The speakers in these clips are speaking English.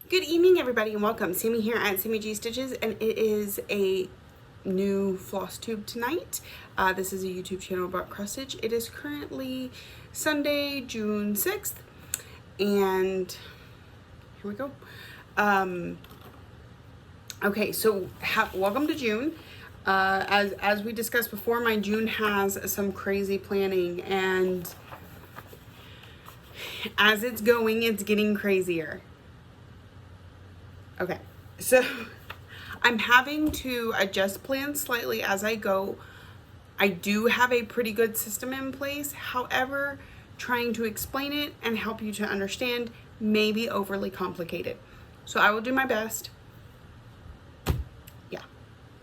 Good evening, everybody, and welcome. Sammy here at Sammy G Stitches, and it is a new floss tube tonight. This is a YouTube channel about cross stitch. It is currently Sunday, June 6th, and here we go. Okay, so welcome to June. As we discussed before, my June has some crazy planning, and as it's going, it's getting crazier. Okay, so I'm having to adjust plans slightly as I go. I do have a pretty good system in place. However, trying to explain it and help you to understand may be overly complicated. So I will do my best. Yeah.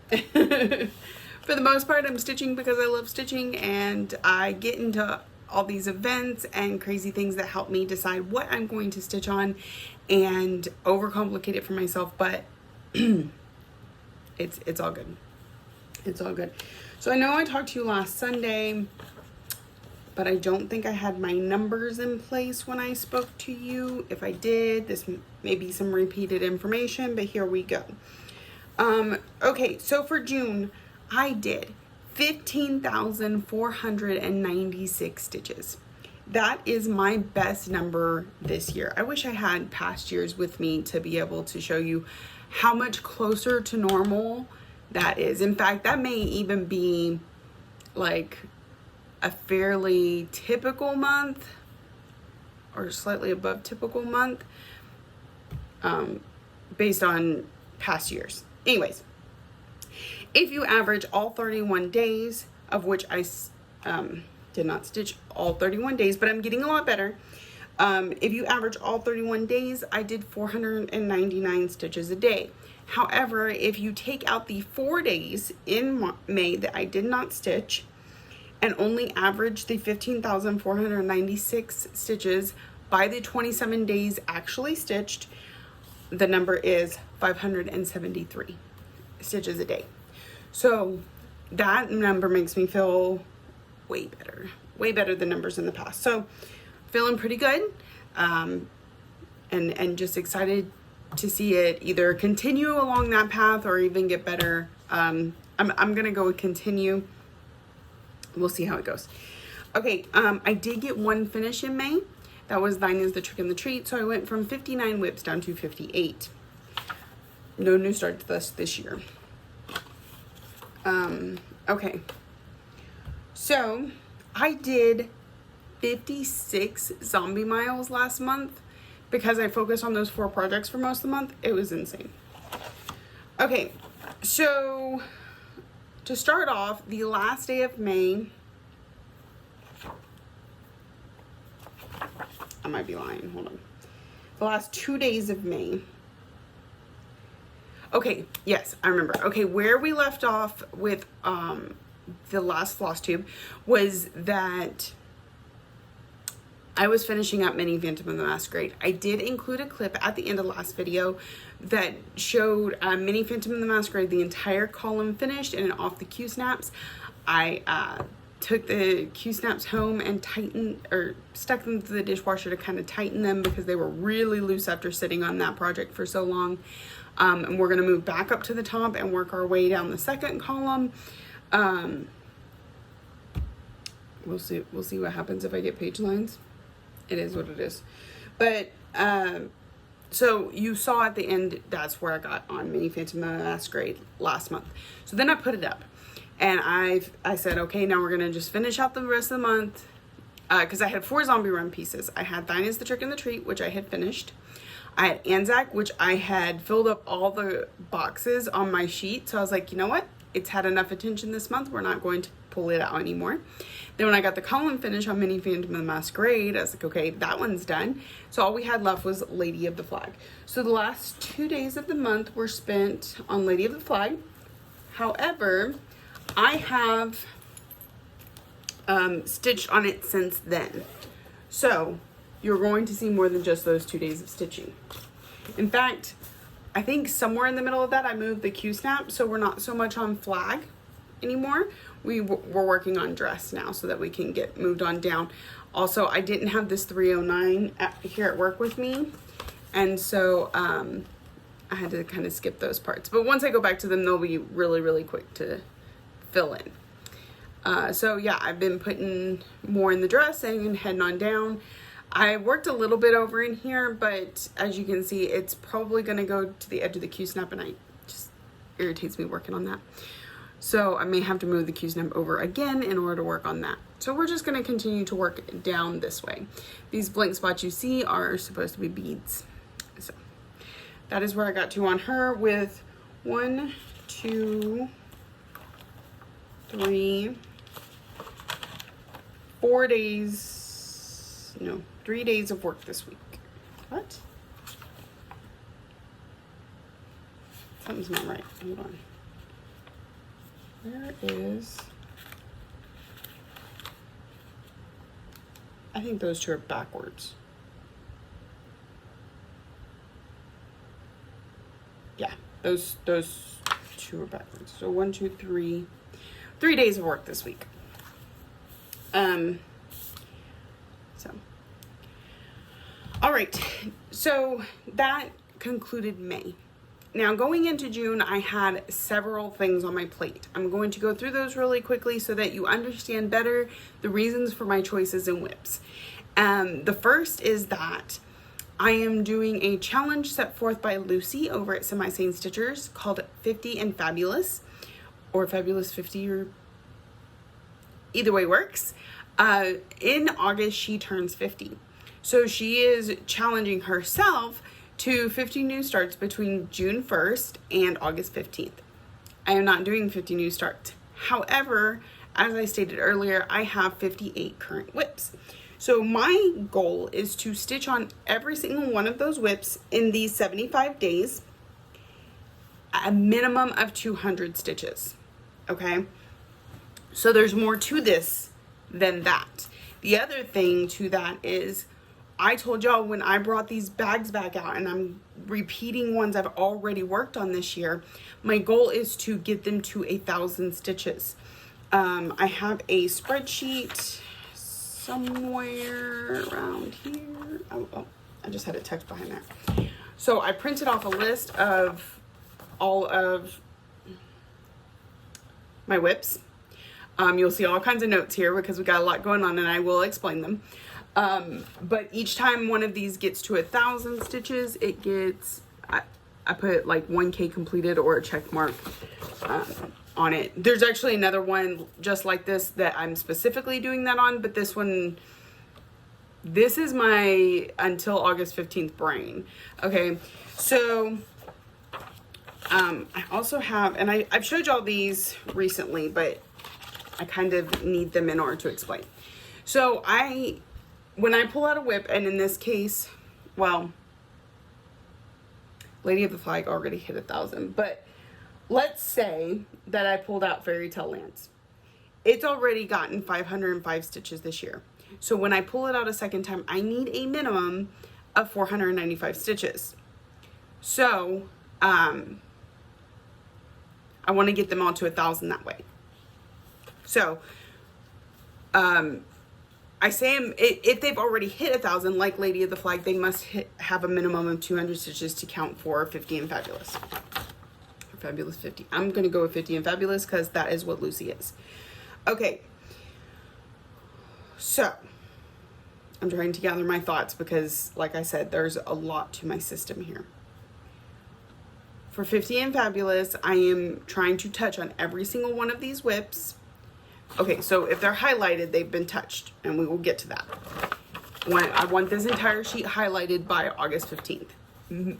For the most part, I'm stitching because I love stitching, and I get into all these events and crazy things that help me decide what I'm going to stitch on and overcomplicate it for myself, but it's all good. It's all good. So I know I talked to you last Sunday, but I don't think I had my numbers in place when I spoke to you. If I did, this may be some repeated information, but here we go. Okay, so for June, I did 15,496 stitches. That is my best number this year. I wish I had past years with me to be able to show you how much closer to normal that is. In fact, that may even be like a fairly typical month or slightly above typical month, based on past years. Anyways, if you average all 31 days, of which I did not stitch all 31 days, but I'm getting a lot better. If you average all 31 days, I did 499 stitches a day. However, if you take out the 4 days in May that I did not stitch and only average the 15,496 stitches by the 27 days actually stitched, the number is 573 stitches a day. So that number makes me feel way better than numbers in the past. So feeling pretty good, and just excited to see it either continue along that path or even get better. I'm gonna go with continue. We'll see how it goes. Okay, I did get one finish in May. That was Thine is the Trick and the Treat. So I went from 59 whips down to 58. No new start to this year. Okay, so I did 56 zombie miles last month because I focused on those 4 projects for most of the month. It was insane. Okay, so to start off, the last day of May, I might be lying, hold on. The last 2 days of May. Okay, yes, I remember. Okay, where we left off with the last floss tube was that I was finishing up Mini Phantom of the Masquerade. I did include a clip at the end of the last video that showed Mini Phantom of the Masquerade, the entire column finished and off the Q-snaps. I took the Q-snaps home and stuck them to the dishwasher to kind of tighten them because they were really loose after sitting on that project for so long. And we're gonna move back up to the top and work our way down the second column. We'll see what happens if I get page lines. It is what it is. But so you saw at the end, that's where I got on Mini Phantom of the Masquerade last month. So then I put it up, and I said, okay, now we're gonna just finish out the rest of the month, because I had 4 zombie run pieces. I had Thine is the Trick and the Treat, which I had finished. I had Anzac, which I had filled up all the boxes on my sheet. So I was like, you know what? It's had enough attention this month. We're not going to pull it out anymore. Then when I got the column finish on Mini Phantom of the Masquerade, I was like, okay, that one's done. So all we had left was Lady of the Flag. So the last 2 days of the month were spent on Lady of the Flag. However, I have stitched on it since then. So you're going to see more than just those 2 days of stitching. In fact, I think somewhere in the middle of that, I moved the Q-snap, so we're not so much on flag anymore. We're working on dress now so that we can get moved on down. Also, I didn't have this 309 here at work with me, And so I had to kind of skip those parts. But once I go back to them, they'll be really, really quick to fill in. So yeah, I've been putting more in the dressing and heading on down. I worked a little bit over in here, but as you can see, it's probably going to go to the edge of the Q-snap, and it just irritates me working on that. So I may have to move the Q-snap over again in order to work on that. So we're just going to continue to work down this way. These blank spots you see are supposed to be beads. So that is where I got to on her with 1, 2, 3, 4 days, no, 3 days of work this week. What? Something's not right. Hold on. Where is... I think those two are backwards. Yeah, those two are backwards. So 1, 2, 3. 3 days of work this week. So, all right. So that concluded May. Now going into June, I had several things on my plate. I'm going to go through those really quickly so that you understand better the reasons for my choices in whips. The first is that I am doing a challenge set forth by Lucy over at Semi-Sane Stitchers called 50 and Fabulous, or Fabulous 50, or either way works. In August, she turns 50. So she is challenging herself to 50 new starts between June 1st and August 15th. I am not doing 50 new starts. However, as I stated earlier, I have 58 current whips. So my goal is to stitch on every single one of those whips in these 75 days, a minimum of 200 stitches, okay? So there's more to this than that. The other thing to that is, I told y'all when I brought these bags back out, and I'm repeating ones I've already worked on this year, my goal is to get them to 1,000 stitches. I have a spreadsheet somewhere around here. Oh, I just had a text behind there. So I printed off a list of all of my whips. You'll see all kinds of notes here because we got a lot going on, and I will explain them. But each time one of these gets to 1,000 stitches, it gets, I put like 1K completed or a check mark on it. There's actually another one just like this that I'm specifically doing that on, but this one, this is my until August 15th brain. Okay, so I also have, and I've showed y'all these recently, but I kind of need them in order to explain. So when I pull out a whip, and in this case, well, Lady of the Flag already hit 1,000, but let's say that I pulled out Fairy Tale Lance. It's already gotten 505 stitches this year. So when I pull it out a second time, I need a minimum of 495 stitches. So, I want to get them all to 1,000 that way. So, I say if they've already hit 1,000, like Lady of the Flag, they must have a minimum of 200 stitches to count for 50 and Fabulous. Or Fabulous 50. I'm going to go with 50 and Fabulous because that is what Lucy is. Okay. So, I'm trying to gather my thoughts because, like I said, there's a lot to my system here. For 50 and Fabulous, I am trying to touch on every single one of these whips. Okay, so if they're highlighted, they've been touched, and we will get to that. I want this entire sheet highlighted by August 15th.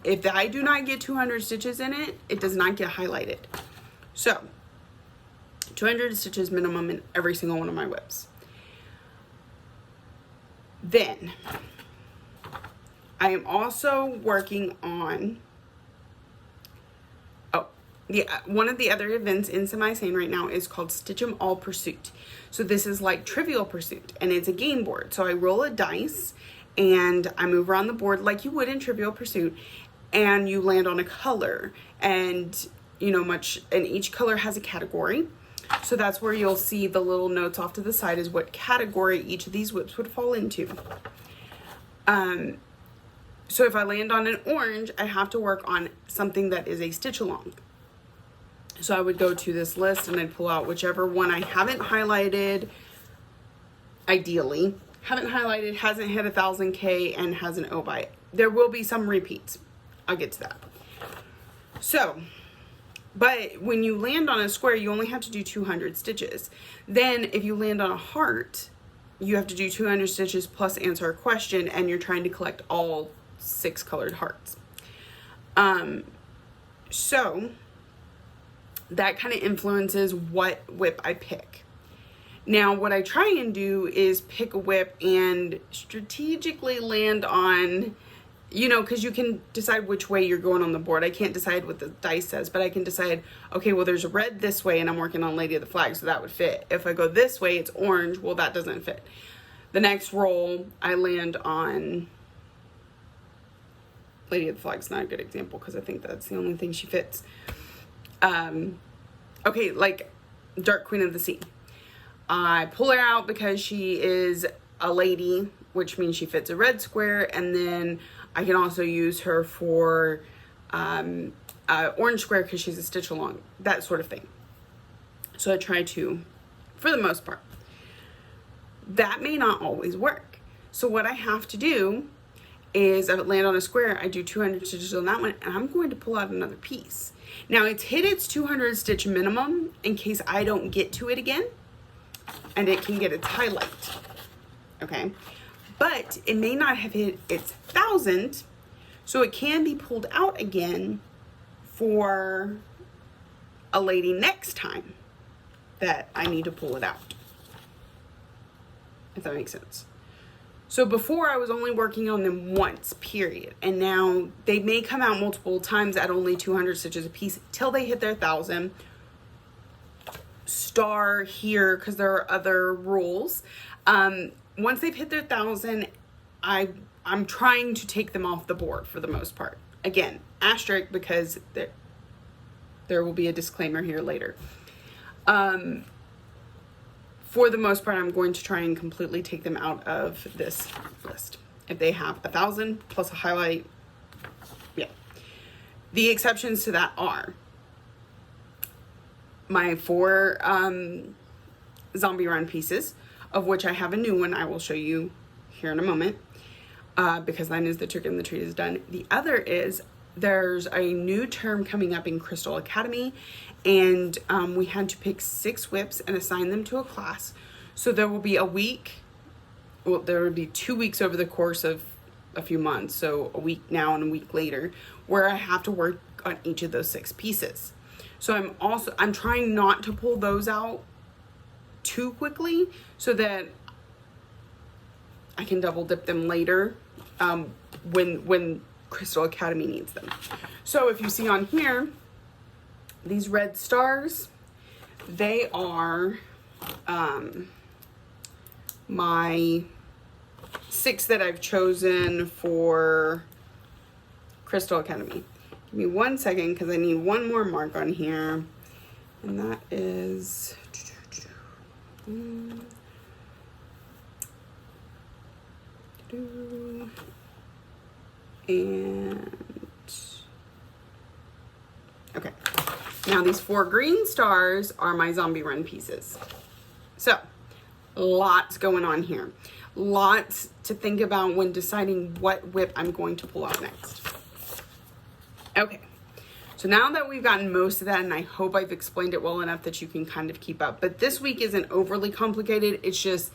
If I do not get 200 stitches in it, it does not get highlighted. So, 200 stitches minimum in every single one of my whips. Then, I am also working on, one of the other events in Semi-Sane right now is called Stitch 'em All Pursuit. So this is like Trivial Pursuit, and it's a game board. So I roll a dice, and I move around the board like you would in Trivial Pursuit, and you land on a color, and and each color has a category. So that's where you'll see the little notes off to the side is what category each of these whips would fall into. So if I land on an orange, I have to work on something that is a stitch along. So I would go to this list and I'd pull out whichever one I haven't highlighted, ideally. Haven't highlighted, hasn't hit 1,000K, and has an O by it. There will be some repeats. I'll get to that. So, but when you land on a square, you only have to do 200 stitches. Then if you land on a heart, you have to do 200 stitches plus answer a question, and you're trying to collect all 6 colored hearts. So that kind of influences what whip I pick. Now, what I try and do is pick a whip and strategically land on, you know, because you can decide which way you're going on the board. I can't decide what the dice says, but I can decide, okay, well, there's a red this way and I'm working on Lady of the Flag, so that would fit. If I go this way, it's orange. Well, that doesn't fit. The next roll, I land on Lady of the Flag's not a good example because I think that's the only thing she fits. Okay, like Dark Queen of the Sea. I pull her out because she is a lady, which means she fits a red square, and then I can also use her for orange square because she's a stitch along, that sort of thing. So I try to, for the most part. That may not always work. So what I have to do is, if I land on a square, I do 200 stitches on that one, and I'm going to pull out another piece. Now it's hit its 200 stitch minimum in case I don't get to it again, and it can get its highlight, okay? But it may not have hit its 1,000, so it can be pulled out again for a lady next time that I need to pull it out, if that makes sense. So before I was only working on them once, period. And now they may come out multiple times at only 200 stitches a piece till they hit their 1,000. Star here, because there are other rules. Once they've hit their 1,000, I'm trying to take them off the board for the most part. Again, asterisk, because there will be a disclaimer here later. For the most part, I'm going to try and completely take them out of this list. If they have 1,000 plus a highlight, yeah. The exceptions to that are my 4 zombie run pieces, of which I have a new one I will show you here in a moment, because that is the trick and the treat is done. The other is, there's a new term coming up in Crystal Academy, and we had to pick 6 whips and assign them to a class. So there will be a week, well, there will be 2 weeks over the course of a few months, so a week now and a week later, where I have to work on each of those 6 pieces. So I'm trying not to pull those out too quickly so that I can double dip them later when Crystal Academy needs them. So if you see on here, these red stars, they are my 6 that I've chosen for Crystal Academy. Give me 1 second because I need one more mark on here, and that is and okay. Now these 4 green stars are my zombie run pieces. So lots going on here. Lots to think about when deciding what whip I'm going to pull out next. Okay, so now that we've gotten most of that, and I hope I've explained it well enough that you can kind of keep up, but this week isn't overly complicated. It's just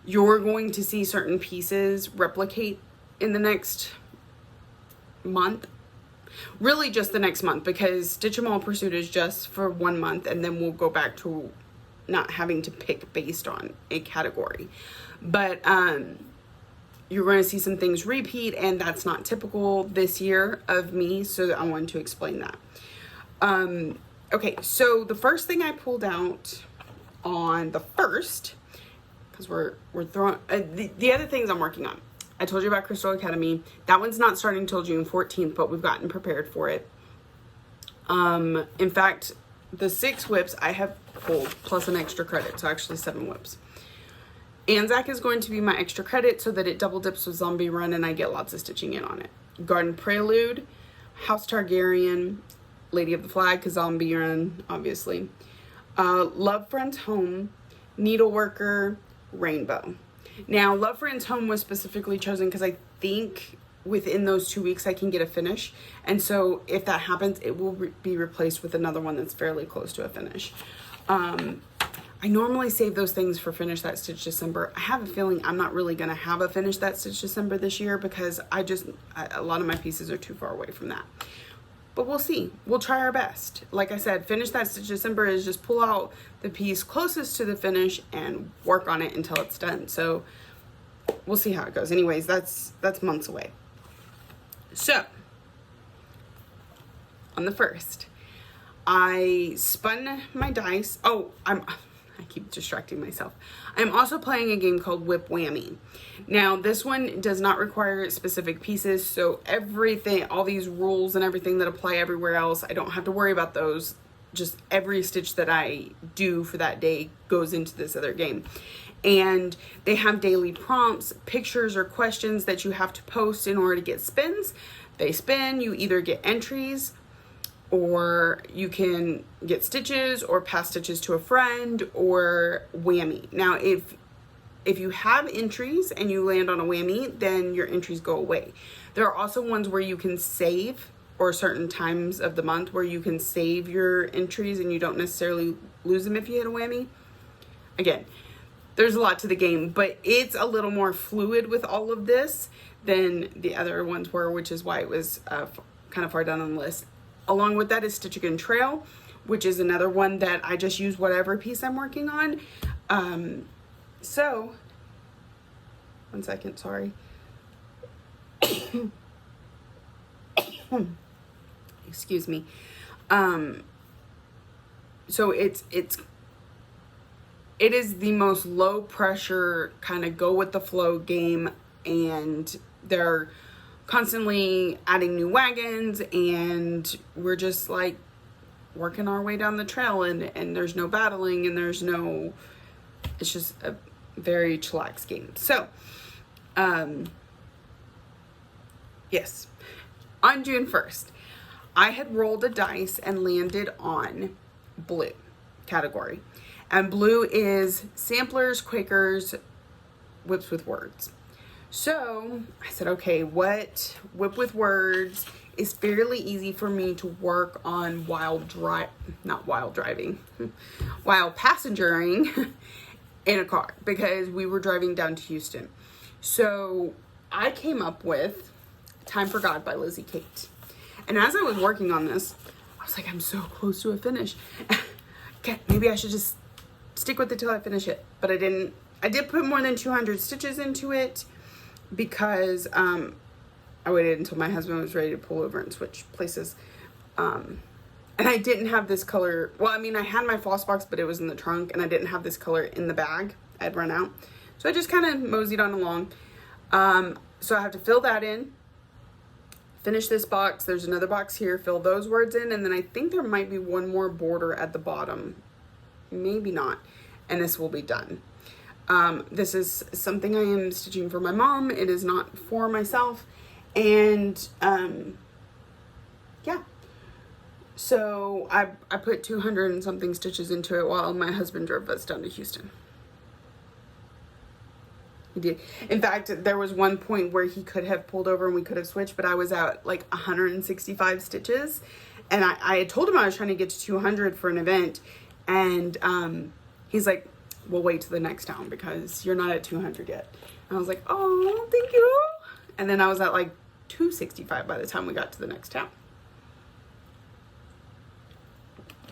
you're going to see certain pieces replicate in the next month. Really just the next month, because Stitch 'em All Pursuit is just for 1 month, and then we'll go back to not having to pick based on a category. But you're going to see some things repeat, and that's not typical this year of me, so I wanted to explain that. Okay, so the first thing I pulled out on the first, because we're throwing the other things I'm working on. I told you about Crystal Academy. That one's not starting until June 14th, but we've gotten prepared for it. In fact, the 6 whips I have pulled plus an extra credit, so actually 7 whips. Anzac is going to be my extra credit so that it double dips with Zombie Run and I get lots of stitching in on it. Garden Prelude, House Targaryen, Lady of the Flag, because Zombie Run, obviously. Love Friends Home, Needleworker, Rainbow. Now, Love Friends Home was specifically chosen because I think within those 2 weeks I can get a finish. And so if that happens, it will be replaced with another one that's fairly close to a finish. I normally save those things for Finish That Stitch December. I have a feeling I'm not really going to have a Finish That Stitch December this year because a lot of my pieces are too far away from that. But we'll see. We'll try our best. Like I said, Finish That Stitch December is just pull out the piece closest to the finish and work on it until it's done. So we'll see how it goes. Anyways, that's months away. So on the 1st, I spun my dice. Oh, I keep distracting myself. I'm also playing a game called Whip Whammy. Now, this one does not require specific pieces, so everything, all these rules and everything that apply everywhere else, I don't have to worry about those. Just every stitch that I do for that day goes into this other game. And they have daily prompts, pictures, or questions that you have to post in order to get spins. They spin, you either get entries, or you can get stitches or pass stitches to a friend or whammy. Now, if you have entries and you land on a whammy, then your entries go away. There are also ones where you can save, or certain times of the month where you can save your entries and you don't necessarily lose them if you hit a whammy. Again, there's a lot to the game, but it's a little more fluid with all of this than the other ones were, which is why it was kind of far down on the list. Along with that is Stitch Again Trail, which is another one that I just use whatever piece I'm working on. So, one second, sorry. Excuse me. So it is the most low pressure kind of go with the flow game, and they're constantly adding new wagons, and we're just like working our way down the trail, and there's no battling, and it's just a very chillax game. So yes, on June 1st I had rolled a dice and landed on blue category, and blue is samplers, Quakers, whips with words. So I said, okay, what whip with words is fairly easy for me to work on while passengering in a car, because we were driving down to Houston. So I came up with Time for God by Lizzie Kate. And as I was working on this, I was like, I'm so close to a finish. Okay, maybe I should just stick with it till I finish it. But I didn't. I did put more than 200 stitches into it, because I waited until my husband was ready to pull over and switch places. And I didn't have this color. Well, I mean, I had my floss box, but it was in the trunk, and I didn't have this color in the bag. I'd run out. So I just kind of moseyed on along. So I have to fill that in, finish this box. There's another box here, fill those words in, and then I think there might be one more border at the bottom. Maybe not. And this will be done. This is something I am stitching for my mom. It is not for myself. And, yeah. So I put 200 and something stitches into it while my husband drove us down to Houston. He did. In fact, there was one point where he could have pulled over and we could have switched, but I was at like 165 stitches. And I had told him I was trying to get to 200 for an event. And, he's like, we'll wait to the next town because you're not at 200 yet. And I was like, oh, thank you. And then I was at like 265 by the time we got to the next town.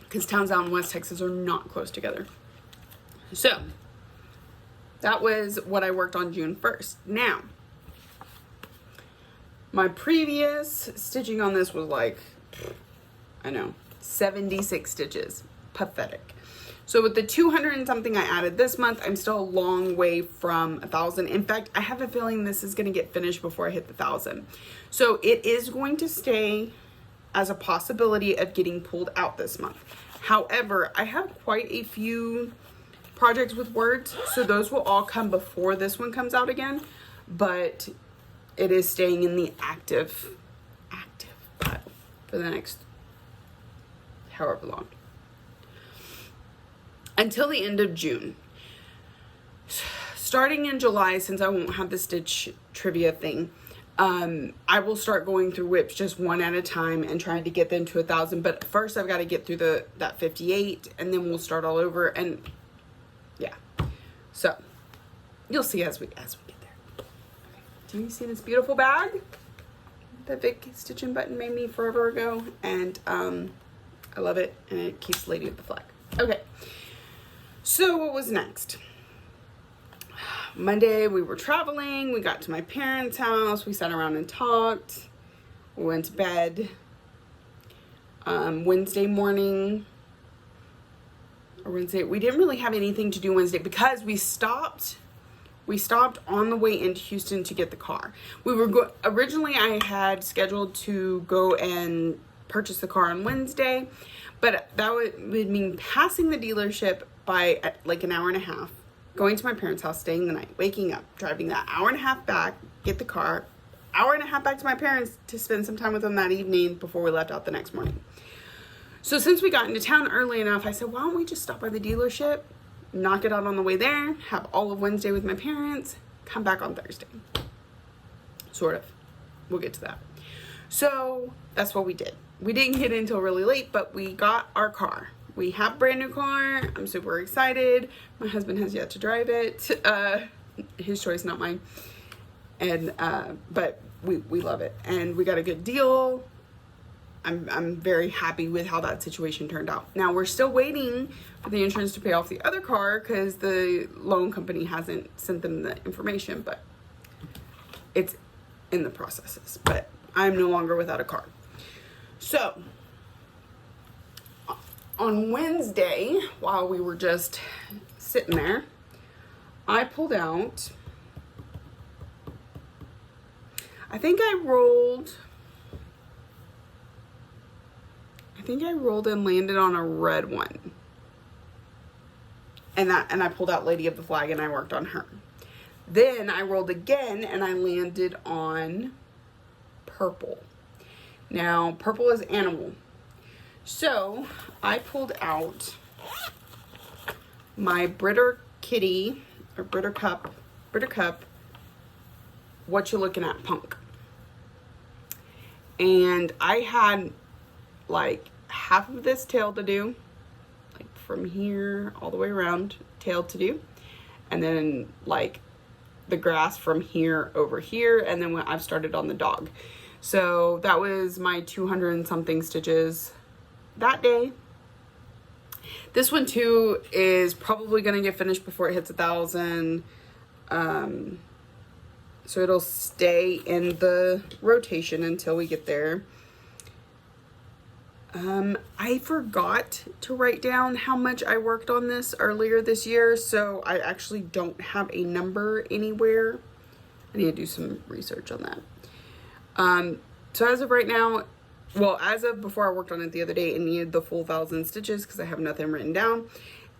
Because towns out in West Texas are not close together. So that was what I worked on June 1st. Now, my previous stitching on this was like, 76 stitches. Pathetic. So with the 200 and something I added this month, I'm still a long way from 1,000. In fact, I have a feeling this is going to get finished before I hit the 1,000. So it is going to stay as a possibility of getting pulled out this month. However, I have quite a few projects with words, so those will all come before this one comes out again, but it is staying in the active pile for the next however long, until the end of June. Starting in July, since I won't have the Stitch trivia thing, I will start going through whips just one at a time and trying to get them to 1,000. But first I've got to get through that 58, and then we'll start all over. And yeah, so you'll see as we get there. Okay. Do you see this beautiful bag that Vic Stitching Button made me forever ago? And I love it, and it keeps Lady of the Flag. Okay, so what was next? Monday, we were traveling. We got to my parents' house. We sat around and talked. We went to bed. Wednesday morning, or Wednesday, we didn't really have anything to do Wednesday because we stopped on the way into Houston to get the car. We were originally, I had scheduled to go and purchase the car on Wednesday, but that would mean passing the dealership by like an hour and a half. Going to my parents' house, staying the night, waking up, driving that hour and a half back, get the car, hour and a half back to my parents to spend some time with them that evening before we left out the next morning. So since we got into town early enough, I said, why don't we just stop by the dealership, knock it out on the way there, have all of Wednesday with my parents, come back on Thursday. Sort of. We'll get to that. So that's what we did. We didn't get in until really late, but we got our car. We have a brand new car. I'm super excited. My husband has yet to drive it. His choice, not mine. And but we love it, and we got a good deal. I'm very happy with how that situation turned out. Now we're still waiting for the insurance to pay off the other car because the loan company hasn't sent them the information, but it's in the processes. But I'm no longer without a car. So on Wednesday, while we were just sitting there, I pulled out, I think I rolled and landed on a red one. And I pulled out Lady of the Flag and I worked on her. Then I rolled again and I landed on purple. Now, purple is animal. So I pulled out my Britter Kitty, or Britter Cup, What You Looking At Punk. And I had like half of this tail to do, like from here all the way around, tail to do. And then like the grass from here over here. And then I've started on the dog. So that was my 200 and something stitches that day. This one too is probably gonna get finished before it hits 1,000. So it'll stay in the rotation until we get there. I forgot to write down how much I worked on this earlier this year, so I actually don't have a number anywhere. I need to do some research on that. So as of right now, well, as of before I worked on it the other day, it needed the full 1,000 stitches because I have nothing written down.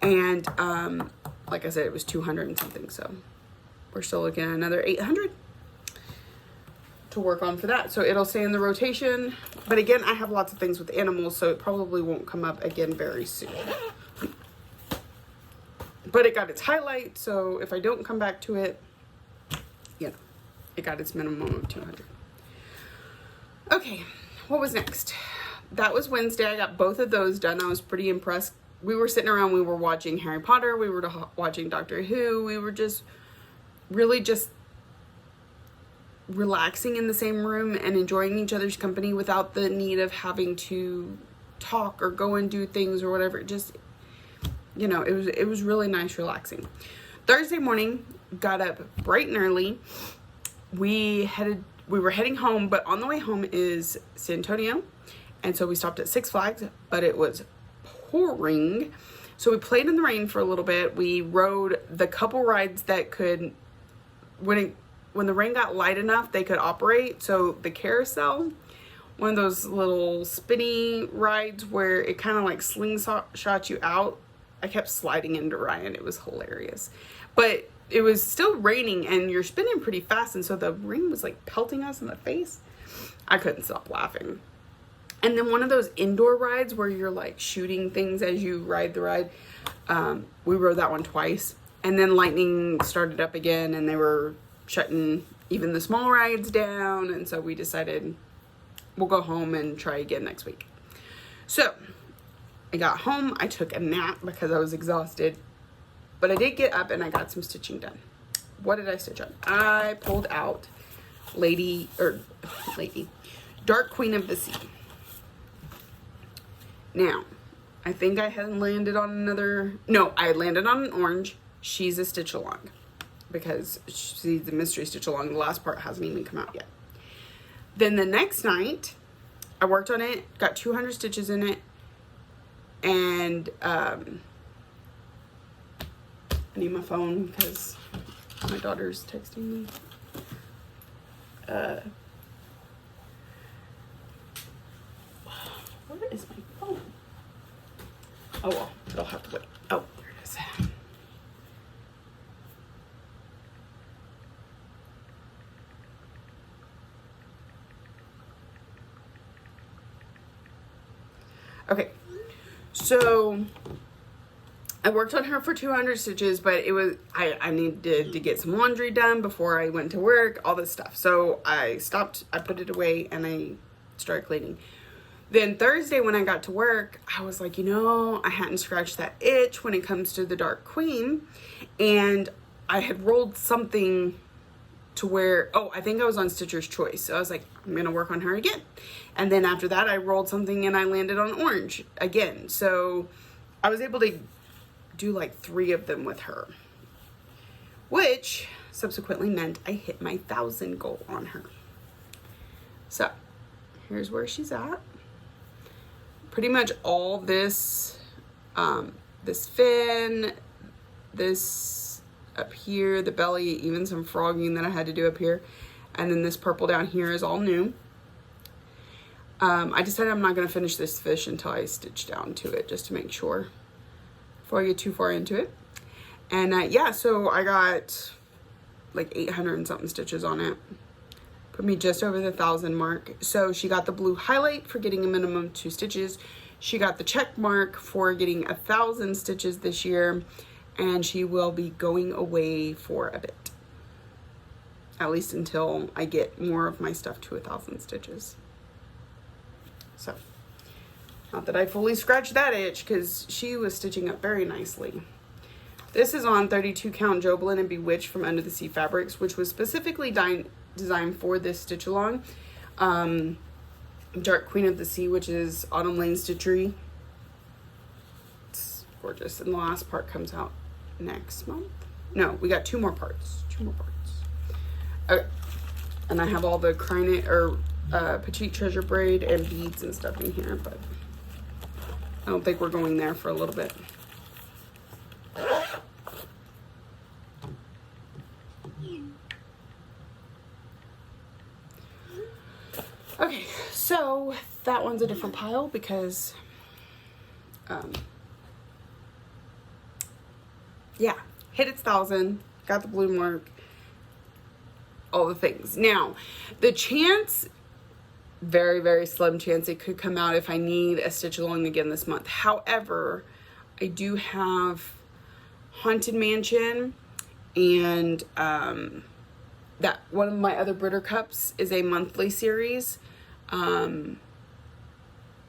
And like I said, it was 200 and something, so we're still looking at another 800 to work on for that. So it'll stay in the rotation. But again, I have lots of things with animals, so it probably won't come up again very soon. But it got its highlight, so if I don't come back to it, you know, it got its minimum of 200. Okay, what was next? That was Wednesday. I got both of those done. I was pretty impressed. We were sitting around, we were watching Harry Potter, we were watching Doctor Who, we were just really just relaxing in the same room and enjoying each other's company without the need of having to talk or go and do things or whatever. Just, you know, it was really nice relaxing. Thursday morning, got up bright and early. We were heading home, but on the way home is San Antonio. And so we stopped at Six Flags, but it was pouring. So we played in the rain for a little bit. We rode the couple rides that could, when the rain got light enough, they could operate. So the carousel, one of those little spinny rides where it kind of like slingshots you out I kept sliding into Ryan. It was hilarious. But it was still raining and you're spinning pretty fast. And so the rain was like pelting us in the face. I couldn't stop laughing. And then one of those indoor rides where you're like shooting things as you ride the ride. We rode that one twice. And then lightning started up again and they were shutting even the small rides down. And so we decided we'll go home and try again next week. So I got home. I took a nap because I was exhausted. But I did get up and I got some stitching done. What did I stitch on? I pulled out Dark Queen of the Sea. Now, I think I had landed on another... No, I landed on an orange. She's a stitch along. Because she's the mystery stitch along. The last part hasn't even come out yet. Then the next night, I worked on it. Got 200 stitches in it. And, I need my phone because my daughter's texting me. Where is my phone? Oh well, it'll have to wait. Oh, there it is. Okay, so I worked on her for 200 stitches, but it was, I needed to get some laundry done before I went to work, all this stuff. So I stopped, I put it away, and I started cleaning. Then Thursday when I got to work, I was like, you know, I hadn't scratched that itch when it comes to the Dark Queen. And I had rolled something to where, oh, I think I was on Stitcher's Choice. So I was like, I'm going to work on her again. And then after that, I rolled something and I landed on orange again. So I was able to do like 3 of them with her, which subsequently meant I hit my 1,000 goal on her. So here's where she's at. Pretty much all this, this fin, this up here, the belly, even some frogging that I had to do up here. And then this purple down here is all new. I decided I'm not going to finish this fish until I stitch down to it, just to make sure before I get too far into it. And yeah, so I got like 800 and something stitches on it. Put me just over the 1,000 mark. So she got the blue highlight for getting a minimum 2 stitches. She got the check mark for getting 1,000 stitches this year. And she will be going away for a bit. At least until I get more of my stuff to 1,000 stitches. So, not that I fully scratched that itch because she was stitching up very nicely. This is on 32 count Jobelan and Bewitched from Under the Sea Fabrics, which was specifically designed for this stitch along. Dark Queen of the Sea, which is Autumn Lane Stitchery. It's gorgeous. And the last part comes out next month. No, we got 2 more parts. 2 more parts. Okay. And I have all the Crinate or Petite Treasure braid and beads and stuff in here, but I don't think we're going there for a little bit. Okay, so that one's a different pile because, yeah, hit its 1,000, got the blue mark, all the things. Now, the chance, very, very slim chance it could come out if I need a stitch along again this month. However, I do have Haunted Mansion and that one of my other Britter Cups is a monthly series.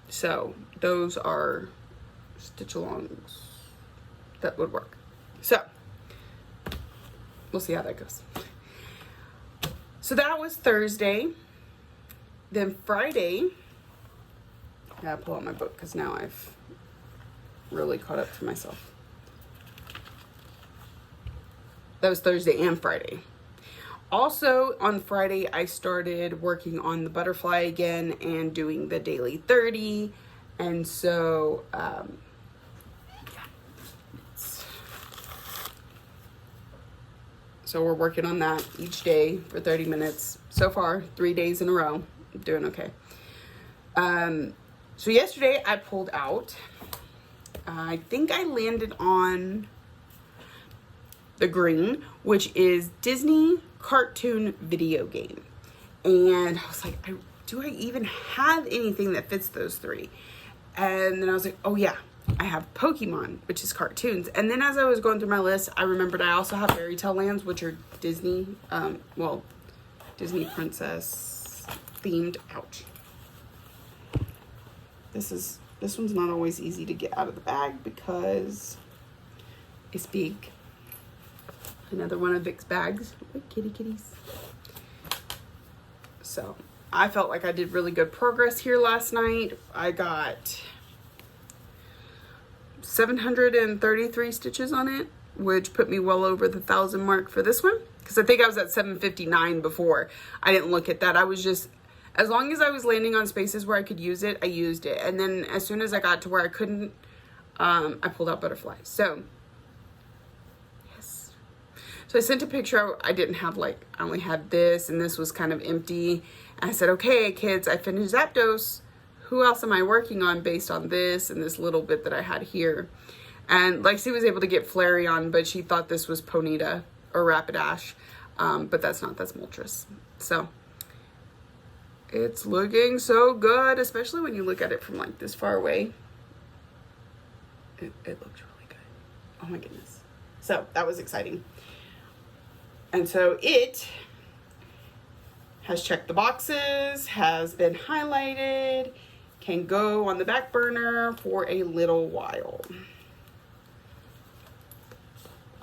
So those are stitch alongs that would work. So we'll see how that goes. So that was Thursday. Then Friday, I gotta pull out my book because now I've really caught up to myself. That was Thursday and Friday. Also on Friday, I started working on the butterfly again and doing the daily 30. And so, yeah. So we're working on that each day for 30 minutes. So far, 3 days in a row. I'm doing okay. So yesterday I pulled out I think I landed on the green, which is Disney cartoon video game. And I was like, do I even have anything that fits those three? And then I was like, oh yeah, I have Pokemon, which is cartoons. And then as I was going through my list, I remembered I also have Fairy Tale Lands, which are Disney, Disney princess themed. Ouch. This one's not always easy to get out of the bag because it's big. Another one of Vic's bags. Oh, kitties. So I felt like I did really good progress here last night. I got 733 stitches on it, which put me well over the 1,000 mark for this one. Because I think I was at 759 before. I didn't look at that. I was just, as long as I was landing on spaces where I could use it, I used it. And then as soon as I got to where I couldn't, I pulled out butterflies. So, yes. So I sent a picture. I didn't have I only had this, and this was kind of empty. And I said, okay, kids, I finished Zapdos. Who else am I working on based on this and this little bit that I had here? And Lexi was able to get Flareon, but she thought this was Ponyta or Rapidash. But that's not, that's Moltres. So it's looking so good, especially when you look at it from like this far away. It looks really good. Oh my goodness. So that was exciting. And so it has checked the boxes, has been highlighted, can go on the back burner for a little while.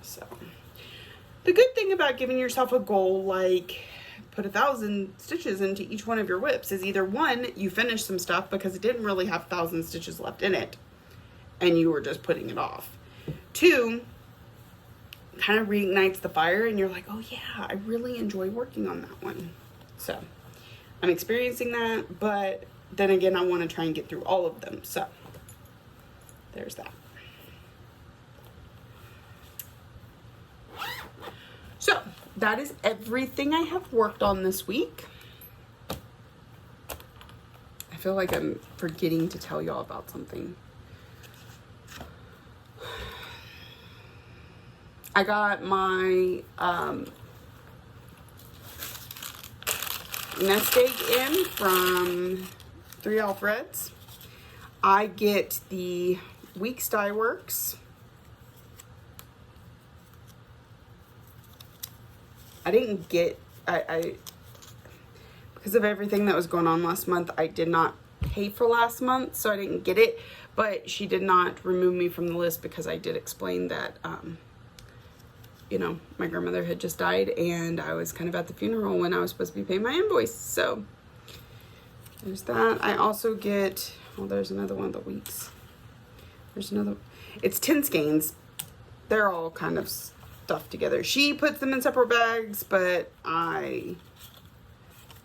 So the good thing about giving yourself a goal like put 1,000 stitches into each one of your whips is either one, you finish some stuff because it didn't really have 1,000 stitches left in it and you were just putting it off. Two, kind of reignites the fire and you're like, oh yeah, I really enjoy working on that one. So I'm experiencing that, but then again, I want to try and get through all of them. So there's that. So that is everything I have worked on this week. I feel like I'm forgetting to tell y'all about something. I got my nest egg in from 3L Threads. I get the Weeks Dye Works. I didn't get, I because of everything that was going on last month, I did not pay for last month, so I didn't get it, but she did not remove me from the list because I did explain that, you know, my grandmother had just died and I was kind of at the funeral when I was supposed to be paying my invoice, so there's that. I also get, oh, there's another one of the weeks. There's another, it's 10 skeins. They're all kind of stuffed together. She puts them in separate bags, but I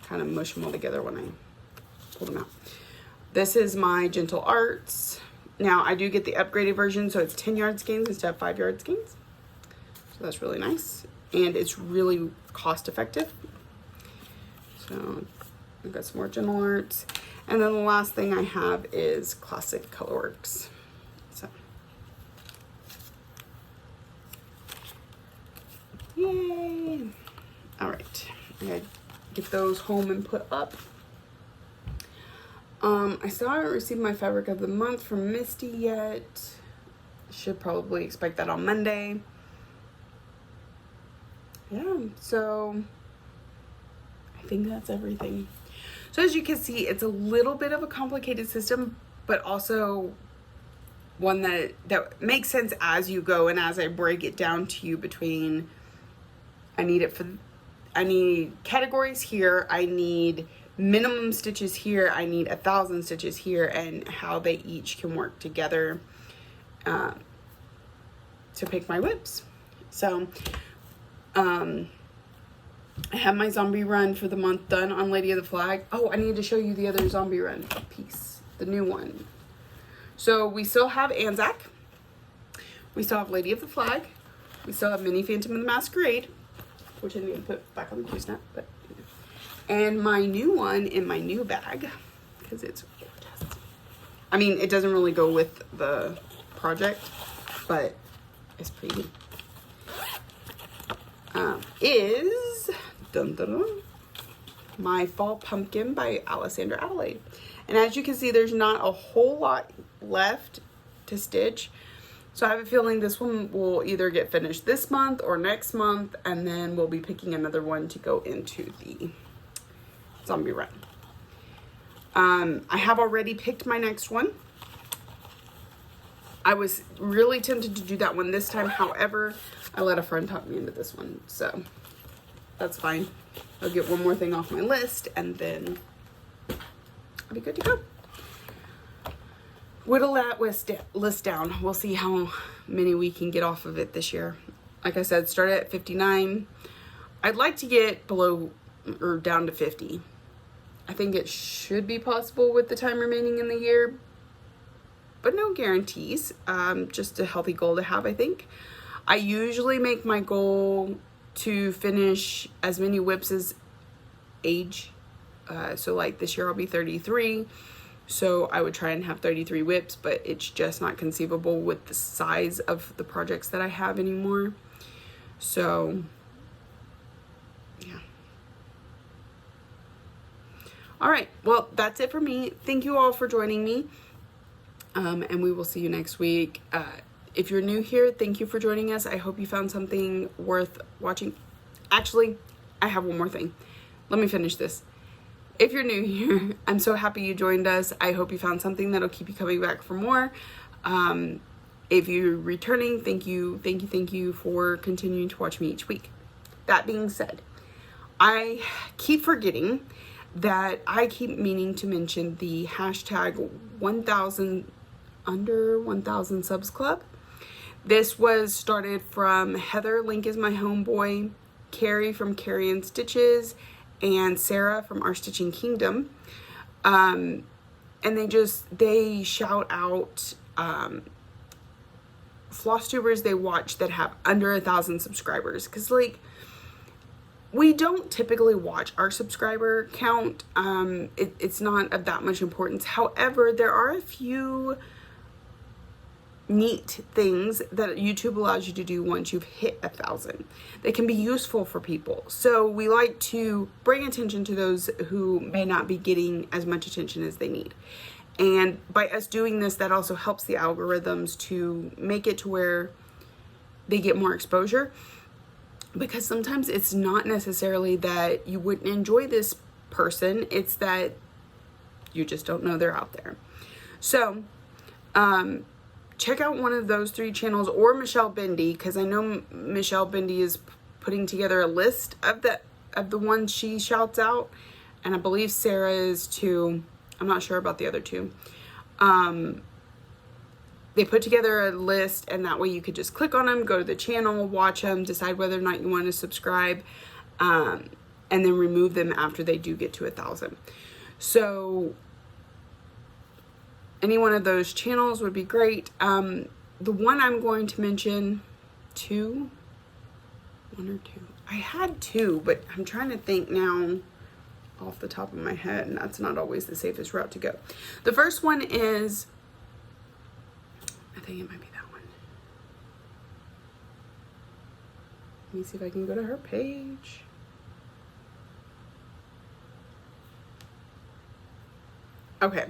kind of mush them all together when I pull them out. This is my Gentle Arts. Now, I do get the upgraded version, so it's 10 yard skeins instead of 5 yard skeins. So that's really nice. And it's really cost effective. So I've got some more Gentle Arts. And then the last thing I have is Classic Colorworks. So, yay! All right, I gotta get those home and put up. I still haven't received my fabric of the month from Misty yet. Should probably expect that on Monday. Yeah, so I think that's everything. So as you can see, it's a little bit of a complicated system, but also one that makes sense as you go and as I break it down to you between I need categories here, I need minimum stitches here, I need 1,000 stitches here, and how they each can work together to pick my whips. So I have my zombie run for the month done on Lady of the Flag. Oh, I need to show you the other zombie run piece, the new one. So we still have Anzac. We still have Lady of the Flag. We still have Mini Phantom of the Masquerade, which I need to put back on the Q-snap, but and my new one in my new bag because it's gorgeous. I mean, it doesn't really go with the project, but it's pretty. Is dun, dun, dun, My Fall Pumpkin by Alessandra Adelaide. And as you can see, there's not a whole lot left to stitch. So I have a feeling this one will either get finished this month or next month, and then we'll be picking another one to go into the zombie run. I have already picked my next one. I was really tempted to do that one this time. However, I let a friend talk me into this one, so that's fine. I'll get one more thing off my list, and then I'll be good to go. Whittle that list down. We'll see how many we can get off of it this year. Like I said, start at 59. I'd like to get below or down to 50. I think it should be possible with the time remaining in the year, but no guarantees. Just a healthy goal to have, I think. I usually make my goal to finish as many whips as age. So like this year I'll be 33. So I would try and have 33 whips, but it's just not conceivable with the size of the projects that I have anymore. So yeah. All right, well, that's it for me. Thank you all for joining me. And we will see you next week. If you're new here, thank you for joining us. I hope you found something worth watching. Actually, I have one more thing. Let me finish this. If you're new here, I'm so happy you joined us. I hope you found something that'll keep you coming back for more. If you're returning, thank you for continuing to watch me each week. That being said, I keep forgetting that I keep meaning to mention the hashtag 1000 under 1000 subs club. This was started from Heather, Link is my homeboy, Carrie from Carrie and Stitches, and Sarah from Our Stitching Kingdom. And they shout out floss tubers they watch that have under 1,000 subscribers, because like we don't typically watch our subscriber count. It's not of that much importance. However, there are a few neat things that YouTube allows you to do once you've hit 1,000. They can be useful for people. So we like to bring attention to those who may not be getting as much attention as they need. And by us doing this, that also helps the algorithms to make it to where they get more exposure. Because sometimes it's not necessarily that you wouldn't enjoy this person, it's that you just don't know they're out there. So, check out one of those 3 channels, or Michelle Bendy, because I know Michelle Bendy is putting together a list of the ones she shouts out, and I believe Sarah is too. I'm not sure about the other 2. They put together a list, and that way you could just click on them, go to the channel, watch them, decide whether or not you want to subscribe, and then remove them after they do get to 1,000. So any one of those channels would be great. The one I'm going to mention, 1 or 2. I had 2, but I'm trying to think now off the top of my head, and that's not always the safest route to go. The first one is, I think it might be that one. Let me see if I can go to her page. Okay.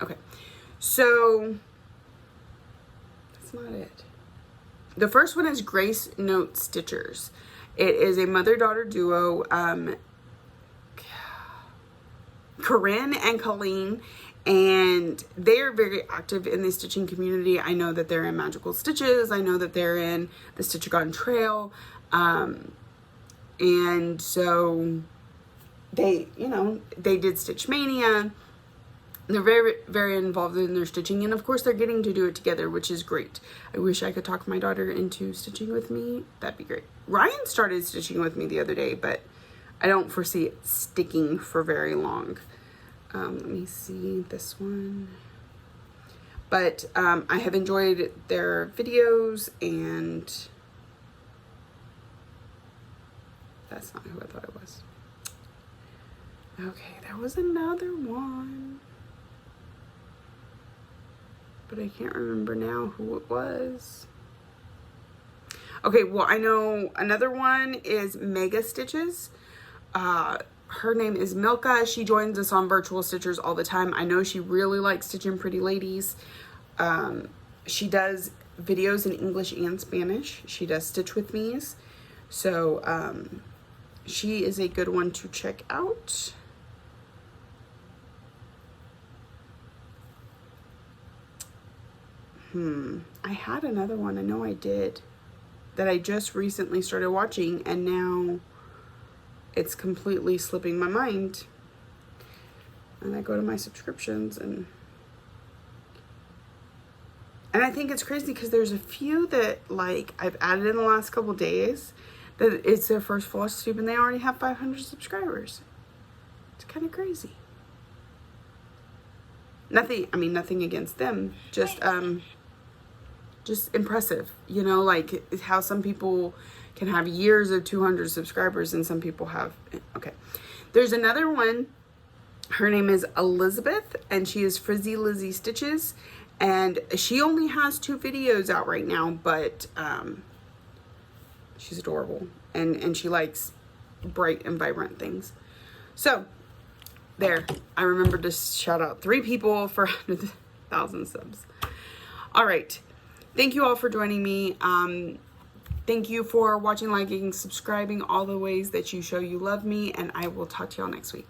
Okay. So that's not it. The first one is Grace Note Stitchers. It is a mother-daughter duo, Corinne and Colleen, and they are very active in the stitching community. I know that they're in Magical Stitches. I know that they're in the Stitch-A-Gone Trail. And so they did Stitch Mania. They're very, very involved in their stitching, and of course they're getting to do it together, which is great. I wish I could talk my daughter into stitching with me. That'd be great. Ryan started stitching with me the other day, but I don't foresee it sticking for very long. Let me see this one. But I have enjoyed their videos, and that's not who I thought it was. Okay, there was another one. but I can't remember now who it was. Okay, well, I know another one is Mega Stitches. Her name is Milka. She joins us on Virtual Stitchers all the time. I know she really likes stitching pretty ladies. She does videos in English and Spanish. She does Stitch With Me's. So, she is a good one to check out. I had another one. I know I did. That I just recently started watching, and now it's completely slipping my mind. And I go to my subscriptions, and I think it's crazy because there's a few that like I've added in the last couple days that it's their first floss tube and they already have 500 subscribers. It's kind of crazy. Nothing against them, just impressive, you know, like how some people can have years of 200 subscribers and some people have, okay. There's another one, her name is Elizabeth, and she is Frizzy Lizzy Stitches, and she only has 2 videos out right now, but she's adorable, and she likes bright and vibrant things. So there, I remembered to shout out 3 people for 100,000 subs. All right. Thank you all for joining me. Thank you for watching, liking, subscribing, all the ways that you show you love me, and I will talk to y'all next week.